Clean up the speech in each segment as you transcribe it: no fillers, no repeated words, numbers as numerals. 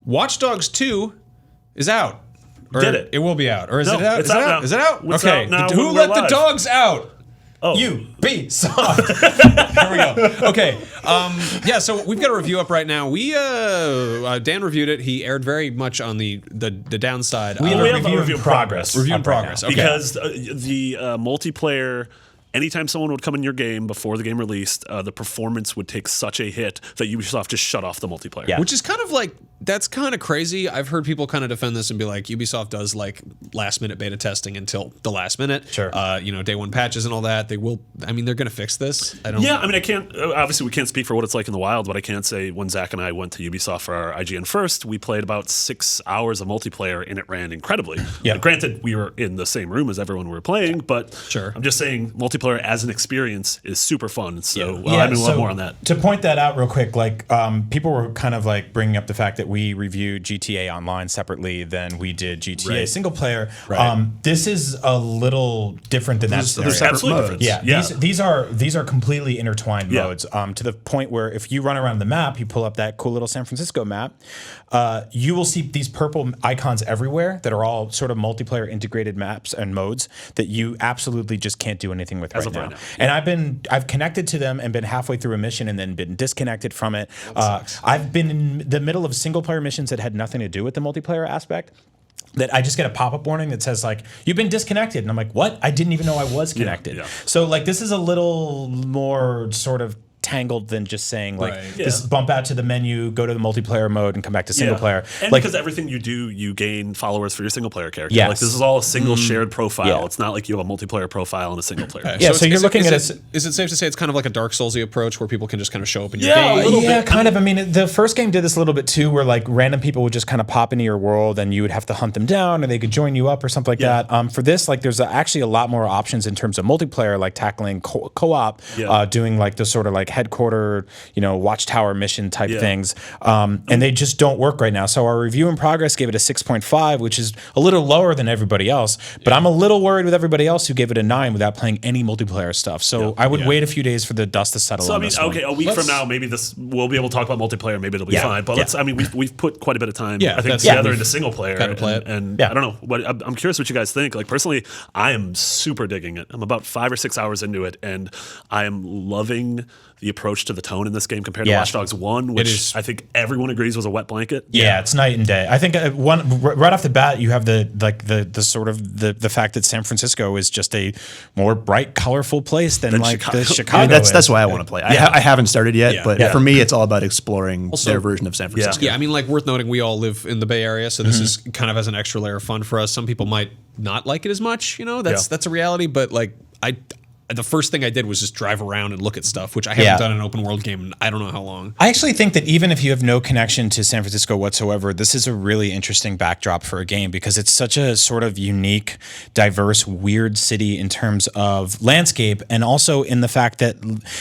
Watch Dogs 2 is out. Or Did it? It will be out. Or is it out? It's out now. Is it out? It's okay. out now Who when let we're the live. dogs out? Oh. Ubisoft. Here we go. Okay. Yeah, so we've got a review up right now. We Dan reviewed it. He aired very much on the downside. We have a review in progress. Review in progress. Okay. Because the multiplayer, anytime someone would come in your game before the game released, the performance would take such a hit that Ubisoft just shut off the multiplayer. Yeah. Which is kind of like, that's kind of crazy. I've heard people kind of defend this and be like, Ubisoft does like last minute beta testing until the last minute. Sure. Day one patches and all that. They will, I mean, they're going to fix this. I can't, obviously we can't speak for what it's like in the wild, but I can say when Zach and I went to Ubisoft for our IGN first, we played about 6 hours of multiplayer and it ran incredibly. Yeah. Granted, we were in the same room as everyone we were playing, but Sure. I'm just saying multiplayer as an experience is super fun. So Yeah, I mean, we'll have more on that. To point that out real quick, like people were kind of like bringing up the fact that we reviewed GTA Online separately than we did GTA single player. Right. This is a little different than that scenario. There's absolutely difference. Yeah. These are completely intertwined modes to the point where if you run around the map, you pull up that cool little San Francisco map, you will see these purple icons everywhere that are all sort of multiplayer integrated maps and modes that you absolutely just can't do anything with right now. And I've connected to them and been halfway through a mission and then been disconnected from it. I've been in the middle of single player missions that had nothing to do with the multiplayer aspect, that I just get a pop-up warning that says like, you've been disconnected. And I'm like, what? I didn't even know I was connected. So like, this is a little more sort of tangled than just saying like this bump out to the menu, go to the multiplayer mode and come back to single player. And like, because everything you do, you gain followers for your single player character. Yes. Like this is all a single shared profile. It's not like you have a multiplayer profile and a single player. Yeah, so you're looking at is it safe to say it's kind of like a Dark Soulsy approach where people can just kind of show up in your Yeah, game? Yeah, kind of. I mean, the first game did this a little bit too, where like random people would just kind of pop into your world and you would have to hunt them down or they could join you up or something like that. For this, like there's actually a lot more options in terms of multiplayer, like tackling co-op, doing like the sort of like headquarter, watchtower mission type things. And they just don't work right now. So our review in progress gave it a 6.5, which is a little lower than everybody else. But I'm a little worried with everybody else who gave it a 9 without playing any multiplayer stuff. So I would wait a few days for the dust to settle on this one. A week from now, maybe we'll be able to talk about multiplayer. Maybe it'll be fine. But we've put quite a bit of time, I think, together into single player. Gotta play it. And I don't know. I'm curious what you guys think. Like personally, I am super digging it. I'm about 5 or 6 hours into it, and I am loving the approach to the tone in this game compared to Watch Dogs 1, which I think everyone agrees was a wet blanket. Yeah, it's night and day. I think right off the bat, you have the sort of the fact that San Francisco is just a more bright, colorful place than like Chicago. the Chicago. I mean, that's why I want to play. I haven't started yet, but for me, it's all about exploring their version of San Francisco. Yeah, I mean, like worth noting, we all live in the Bay Area, so this is kind of as an extra layer of fun for us. Some people might not like it as much, that's a reality. But like the first thing I did was just drive around and look at stuff, which I haven't done in an open world game in I don't know how long. I actually think that even if you have no connection to San Francisco whatsoever, this is a really interesting backdrop for a game because it's such a sort of unique, diverse, weird city in terms of landscape and also in the fact that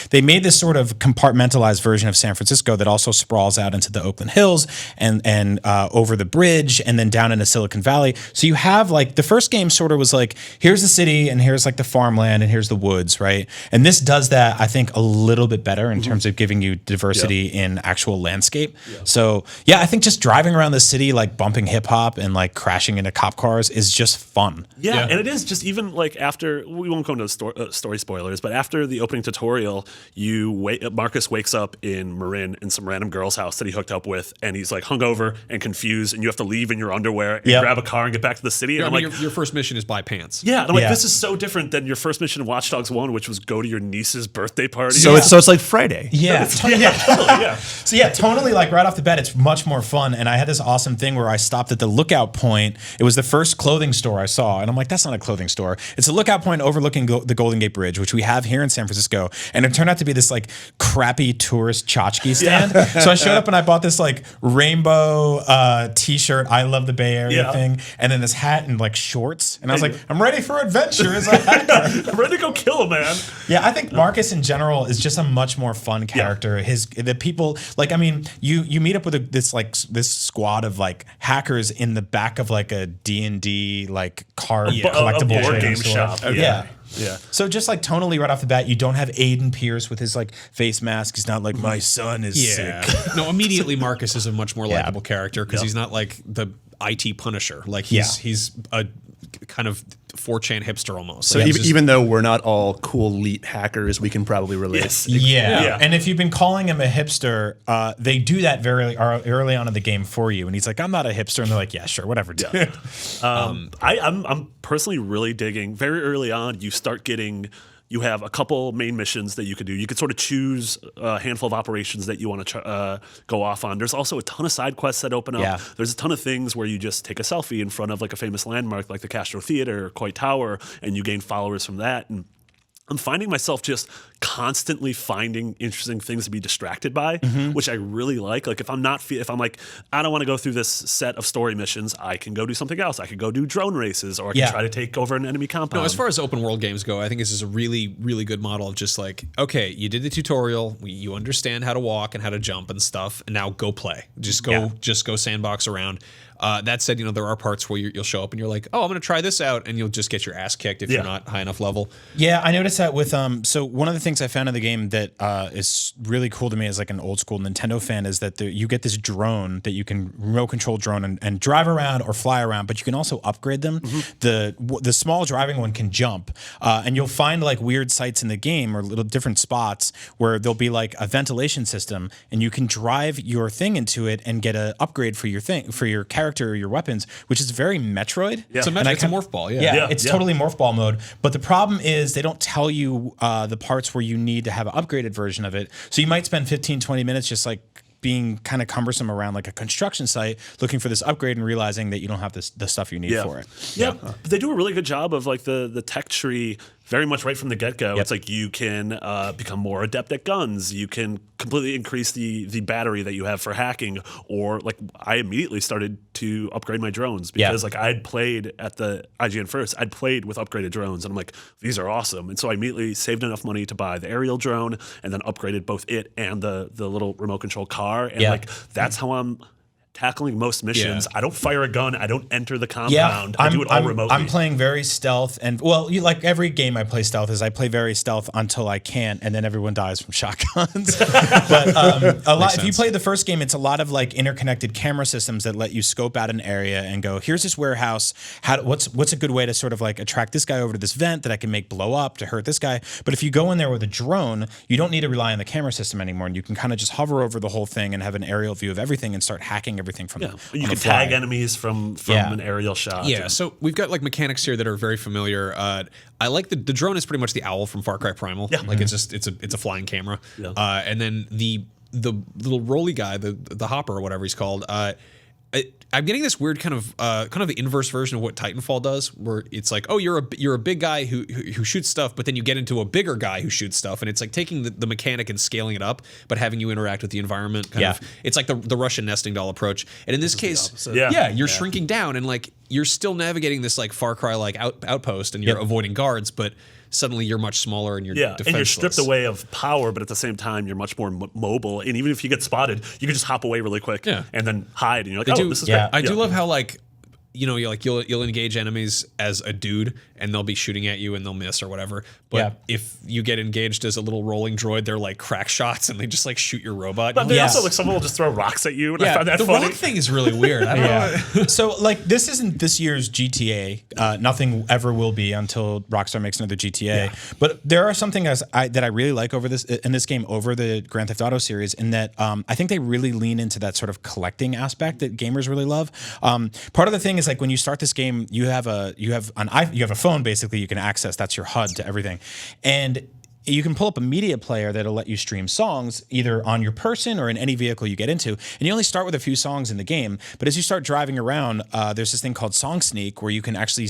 they made this sort of compartmentalized version of San Francisco that also sprawls out into the Oakland Hills and over the bridge and then down into Silicon Valley. So you have like the first game sort of was like, here's the city and here's like the farmland and here's the woods. Right. And this does that, I think, a little bit better in terms of giving you diversity in actual landscape. So, I think just driving around the city, like bumping hip hop and like crashing into cop cars is just fun. Yeah. And it is just even like after, we won't go into story spoilers, but after the opening tutorial, Marcus wakes up in Marin in some random girl's house that he hooked up with, and he's like hungover and confused, and you have to leave in your underwear and grab a car and get back to the city. And I'm like, your first mission is buy pants. Yeah. And I'm like, this is so different than your first mission in Watch Dogs 1, which was go to your niece's birthday party. So it's like Friday. Yeah. So tonally, like right off the bat, it's much more fun. And I had this awesome thing where I stopped at the lookout point. It was the first clothing store I saw. And I'm like, that's not a clothing store. It's a lookout point overlooking the Golden Gate Bridge, which we have here in San Francisco. And it turned out to be this like crappy tourist tchotchke stand. So I showed up and I bought this like rainbow t-shirt, I love the Bay Area thing. And then this hat and like shorts. And I was like, I'm ready for adventure as a hacker. I'm ready to go kill a man. Yeah, I think Marcus in general is just a much more fun character. The people, like, I mean, you meet up with this squad of like hackers in the back of like a D&D like card collectible board game store. shop. Yeah. So just like tonally right off the bat, you don't have Aiden Pierce with his like face mask. He's not like, my son is sick. No, immediately Marcus is a much more likable character because he's not like the IT Punisher. Like he's a kind of 4chan hipster almost. So even though we're not all cool elite hackers, we can probably relate. Yes. Yeah. And if you've been calling him a hipster, they do that very early on in the game for you. And he's like, I'm not a hipster. And they're like, yeah, sure, whatever, dude. I'm personally really digging very early on. You have a couple main missions that you could do. You could sort of choose a handful of operations that you want to go off on. There's also a ton of side quests that open up. Yeah. There's a ton of things where you just take a selfie in front of like a famous landmark like the Castro Theater or Coit Tower, and you gain followers from that. And I'm finding myself just constantly finding interesting things to be distracted by, which I really like. Like if I'm like, I don't want to go through this set of story missions, I can go do something else. I could go do drone races, or I can try to take over an enemy compound. No, as far as open world games go, I think this is a really, really good model of just like, okay, you did the tutorial, you understand how to walk and how to jump and stuff, and now go play. Just go sandbox around. That said, there are parts where you'll show up and you're like, oh, I'm going to try this out, and you'll just get your ass kicked if you're not high enough level. Yeah, I noticed that with so one of the things I found in the game that is really cool to me as like an old school Nintendo fan is that you get this drone that you can remote control drone and drive around or fly around, but you can also upgrade them. The small driving one can jump, and you'll find like weird sites in the game or little different spots where there'll be like a ventilation system, and you can drive your thing into it and get an upgrade for your thing for your character or your weapons, which is very Metroid. Yeah. It's a morph ball, it's totally morph ball mode. But the problem is they don't tell you the parts where you need to have an upgraded version of it. So you might spend 15, 20 minutes just like being kind of cumbersome around like a construction site looking for this upgrade and realizing that you don't have the stuff you need for it. Yeah, but they do a really good job of like the tech tree very much right from the get-go. It's like you can become more adept at guns. You can completely increase the battery that you have for hacking. Or like I immediately started to upgrade my drones because like I'd played at the IGN first. I'd played with upgraded drones and I'm like, these are awesome. And so I immediately saved enough money to buy the aerial drone and then upgraded both it and the little remote control car. And like that's how I'm tackling most missions. I don't fire a gun. I don't enter the compound. I do it all remotely. I'm playing very stealth, and like every game I play stealth is I play very stealth until I can't, and then everyone dies from shotguns. But a lot. If you play the first game, it's a lot of like interconnected camera systems that let you scope out an area and go, here's this warehouse. What's a good way to sort of like attract this guy over to this vent that I can make blow up to hurt this guy? But if you go in there with a drone, you don't need to rely on the camera system anymore, and you can kind of just hover over the whole thing and have an aerial view of everything and start hacking everything from you can tag enemies from an aerial shot. Yeah, so we've got like mechanics here that are very familiar. I like the drone is pretty much the owl from Far Cry Primal. Yeah. Like it's a flying camera. Yeah. And then the little rolly guy, the hopper or whatever he's called. I'm getting this weird kind of the inverse version of what Titanfall does, where it's like, oh, you're a big guy who shoots stuff, but then you get into a bigger guy who shoots stuff, and it's like taking the mechanic and scaling it up, but having you interact with the environment. Kind of, it's like the Russian nesting doll approach. And in this case, you're shrinking down, and like you're still navigating this like Far Cry like outpost, and you're avoiding guards, but suddenly you're much smaller and you're defenseless. And you're stripped away of power, but at the same time you're much more mobile. And even if you get spotted, you can just hop away really quick and then hide. And you're like, this is great. I do love how like you'll engage enemies as a dude and they'll be shooting at you and they'll miss or whatever. But if you get engaged as a little rolling droid, they're like crack shots and they just like shoot your robot. But also like someone will just throw rocks at you. And I found that funny. The rock thing is really weird. I don't know. So like this isn't this year's GTA. Nothing ever will be until Rockstar makes another GTA. Yeah. But there are some things that I really like over this in this game over the Grand Theft Auto series in that I think they really lean into that sort of collecting aspect that gamers really love. Part of the thing is like when you start this game, you have a phone basically you can access. That's your HUD to everything, and you can pull up a media player that'll let you stream songs either on your person or in any vehicle you get into. And you only start with a few songs in the game. But as you start driving around, there's this thing called Song Sneak where you can actually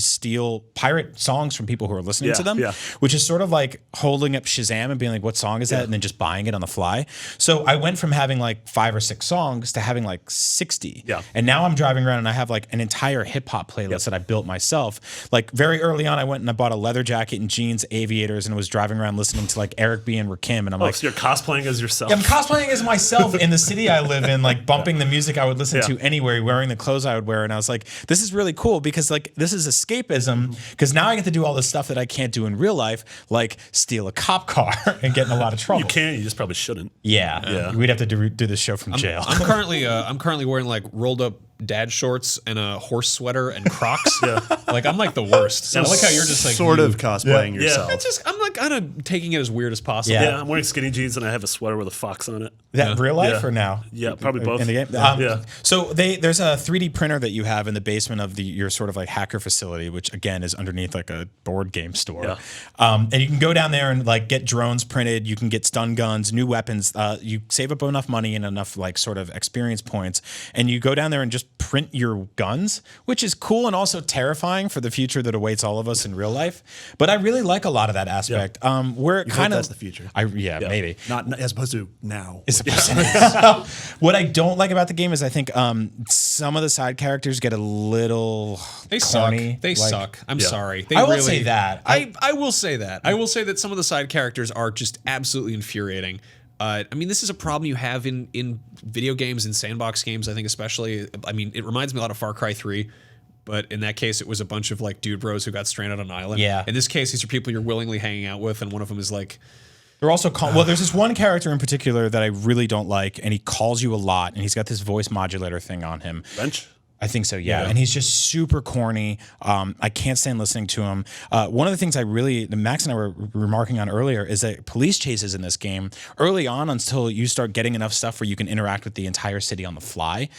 pirate songs from people who are listening to them, which is sort of like holding up Shazam and being like, what song is that? And then just buying it on the fly. So I went from having like 5 or 6 songs to having like 60. Yeah. And now I'm driving around and I have like an entire hip hop playlist that I built myself. Like very early on, I went and I bought a leather jacket and jeans, aviators, and was driving around listening listening to like Eric B. and Rakim, and I'm so you're cosplaying as yourself. I'm cosplaying as myself in the city I live in, like bumping the music I would listen to anywhere, wearing the clothes I would wear. And I was like, this is really cool because like this is escapism because now I get to do all the stuff that I can't do in real life, like steal a cop car and get in a lot of trouble. You can, you just probably shouldn't. Yeah. We'd have to do this show from jail. I'm currently wearing like rolled up dad shorts and a horse sweater and Crocs. Like I'm like the worst. So I like how you're just like sort of cosplaying yourself. I'm like kind of taking it as weird as possible. Yeah, I'm wearing skinny jeans and I have a sweater with a fox on it. That real life or now? Yeah, probably both. In the game? So there's a 3D printer that you have in the basement of your sort of like hacker facility, which again is underneath like a board game store. Yeah. And you can go down there and like get drones printed. You can get stun guns, new weapons. You save up enough money and enough like sort of experience points, and you go down there and just print your guns, which is cool and also terrifying for the future that awaits all of us in real life. But I really like a lot of that aspect. Where it kind of that's the future. Maybe not as opposed to now. What I don't like about the game is I think some of the side characters get a little corny. Suck. They suck. I'm sorry. I will say that. I will say that. I will say that some of the side characters are just absolutely infuriating. I mean, this is a problem you have in video games and sandbox games, I think especially. I mean, it reminds me a lot of Far Cry 3, but in that case, it was a bunch of like dude bros who got stranded on an island. Yeah. In this case, these are people you're willingly hanging out with, and one of them is like... They're also well, there's this one character in particular that I really don't like, and he calls you a lot, and he's got this voice modulator thing on him. Bench? I think so, yeah. And he's just super corny. I can't stand listening to him. One of the things Max and I were remarking on earlier is that police chases in this game early on until you start getting enough stuff where you can interact with the entire city on the fly,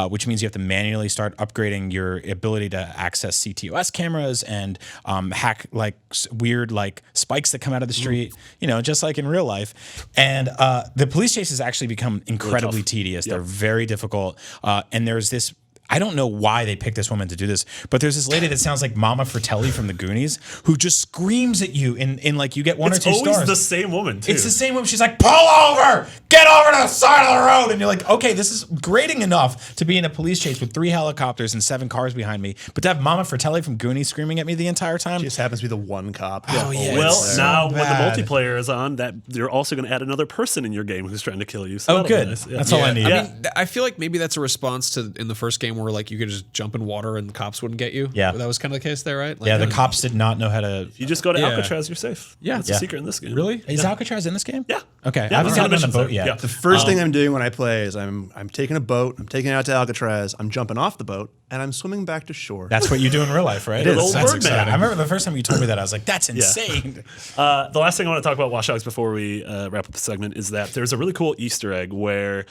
which means you have to manually start upgrading your ability to access CTOS cameras and hack like weird like spikes that come out of the street, just like in real life. And the police chases actually become incredibly tedious. They're very difficult. And there's this... I don't know why they picked this woman to do this, but there's this lady that sounds like Mama Fratelli from the Goonies who just screams at you in like you get one or two stars. It's always the same woman too. It's the same woman. She's like, pull over, get over to the side of the road. And you're like, okay, this is grating enough to be in a police chase with 3 helicopters and 7 cars behind me. But to have Mama Fratelli from Goonies screaming at me the entire time. She just happens to be the one cop. Oh, yeah. Well, now when the multiplayer is on, that you're also going to add another person in your game who's trying to kill you. So good. Nice. That's all I need. I mean, I feel like maybe that's a response to in the first game where like you could just jump in water and the cops wouldn't get you. Yeah. That was kind of the case there, right? Like, Yeah, the cops did not know how to... If you just go to Alcatraz, you're safe. Yeah. That's a secret in this game. Really? Is Alcatraz in this game? Yeah. Okay. Yeah, I haven't gotten on the boat yet. Yeah. The first thing I'm doing when I play is I'm taking a boat, I'm taking it out to Alcatraz, I'm jumping off the boat, and I'm swimming back to shore. That's what you do in real life, right? It is. That's Birdman. exciting. I remember the first time you told me that, I was like, that's insane. The last thing I want to talk about Watch Dogs before we wrap up the segment is that there's a really cool Easter egg where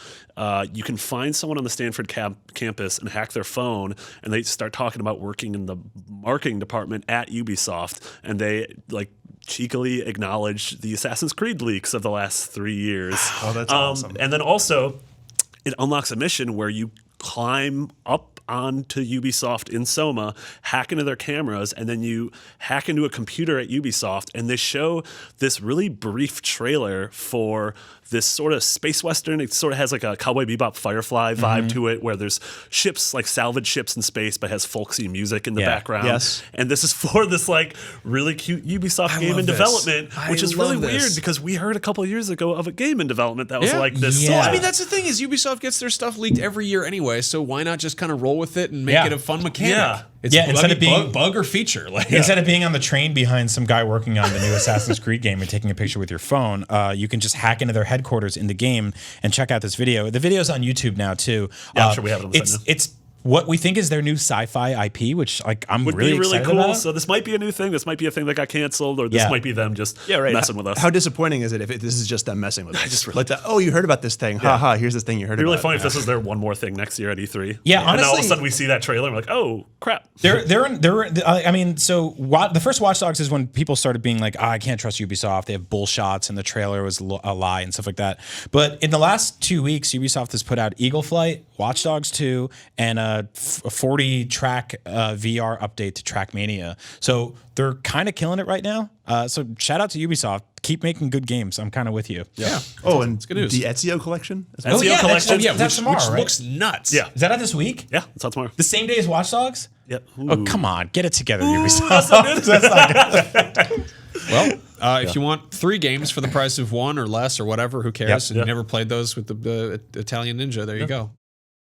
you can find someone on the Stanford campus and hack their phone, and they start talking about working in the marketing department at Ubisoft, and they like cheekily acknowledge the Assassin's Creed leaks of the last 3 years. Oh, that's awesome. And then also, it unlocks a mission where you climb up onto Ubisoft in Soma, hack into their cameras, and then you hack into a computer at Ubisoft, and they show this really brief trailer for this sort of space western. It sort of has like a Cowboy Bebop Firefly vibe to it, where there's ships, like salvage ships in space, but has folksy music in the background. Yes. And this is for this like really cute Ubisoft game in development, which is really weird because we heard a couple of years ago of a game in development that was like this. Yeah. I mean, that's the thing is Ubisoft gets their stuff leaked every year anyway, so why not just kind of roll with it and make it a fun mechanic? Yeah. It's instead of being bug or feature. Like, instead of being on the train behind some guy working on the new Assassin's Creed game and taking a picture with your phone, you can just hack into their headquarters in the game and check out this video. The video's on YouTube now too. Yeah, I'm sure we have it on the site now. It's what we think is their new sci-fi IP, which like I'm would really be really excited cool. about. So this might be a new thing. This might be a thing that got canceled, or this might be them just messing with us. How disappointing is it if this is just them messing with us? Like you heard about this thing. Haha, here's this thing you heard It'd be about. really funny if this is their one more thing next year at E3. Yeah, and now all of a honestly- sudden we see that trailer and we're like, oh crap. I mean, so the first Watch Dogs is when people started being like, I can't trust Ubisoft. They have bull shots, and the trailer was a lie and stuff like that. But in the last 2 weeks, Ubisoft has put out Eagle Flight, Watch Dogs 2, and a 40-track VR update to Trackmania. So they're kind of killing it right now. So shout out to Ubisoft. Keep making good games. I'm kind of with you. yeah. Oh, and good news. the Ezio collection? Ezio collection. That's tomorrow, which right? looks nuts. Yeah. Is that out this week? Yeah, that's out tomorrow. The same day as Watch Dogs? Yep. Oh, come on. Get it together, Ubisoft. That's not good. Well, if you want 3 games for the price of 1 or less or whatever, who cares? Yep. And you never played those with the Italian Ninja, there you go.